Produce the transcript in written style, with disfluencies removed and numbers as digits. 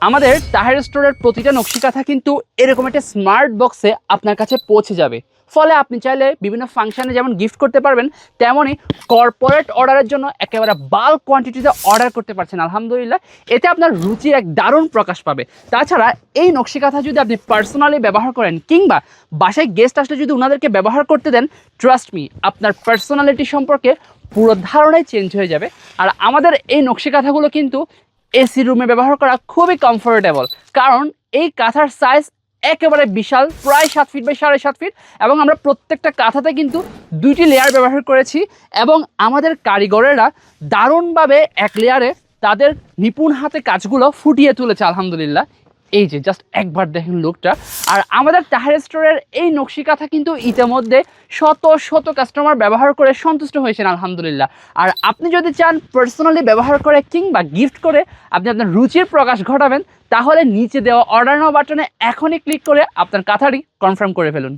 আমাদের তাহের স্টোরের প্রতিটা নকশি কাঁথা কিন্তু এরকম একটা স্মার্ট বক্সে আপনার কাছে পৌঁছে যাবে। ফলে আপনি চাইলে বিভিন্ন ফাংশনে যেমন গিফট করতে পারবেন, তেমনই কর্পোরেট অর্ডারের জন্য একেবারে বাল্ক কোয়ান্টিটিতে অর্ডার করতে পারছেন। আলহামদুলিল্লাহ, এতে আপনার রুচির এক দারুণ প্রকাশ পাবে। তাছাড়া এই নকশি কাঁথা যদি আপনি পার্সোনালি ব্যবহার করেন কিংবা বাসায় গেস্ট আসলে যদি ওনাদেরকে ব্যবহার করতে দেন, ট্রাস্ট মি, আপনার পার্সোনালিটি সম্পর্কে পুরো ধারণাই চেঞ্জ হয়ে যাবে। আর আমাদের এই নকশি কাঁথাগুলো কিন্তু এসি রুমে ব্যবহার করা খুবই কমফোর্টেবল, কারণ এই কাঁথার সাইজ একেবারে বিশাল, প্রায় 7 ফিট বাই 7.5 ফিট, এবং আমরা প্রত্যেকটা কাঁথাতে কিন্তু 2টি লেয়ার ব্যবহার করেছি এবং আমাদের কারিগরেরা দারুণভাবে এক লেয়ারে তাদের নিপুণ হাতে কাজগুলো ফুটিয়ে তুলেছে। আলহামদুলিল্লাহ, এই যে জাস্ট একবার দেখেন লুকটা। আর আমাদের তাহের স্টোরের এই নকশি কাঁথা কিন্তু ইতিমধ্যে শত শত কাস্টমার ব্যবহার করে সন্তুষ্ট হয়েছেন। আলহামদুলিল্লাহ। আর আপনি যদি চান পার্সোনালি ব্যবহার করে কিংবা গিফট করে আপনি আপনার রুচির প্রকাশ ঘটাবেন, তাহলে নিচে দেওয়া অর্ডার নাও বাটনে এখনই ক্লিক করে আপনার কাঁথাটি কনফার্ম করে ফেলুন।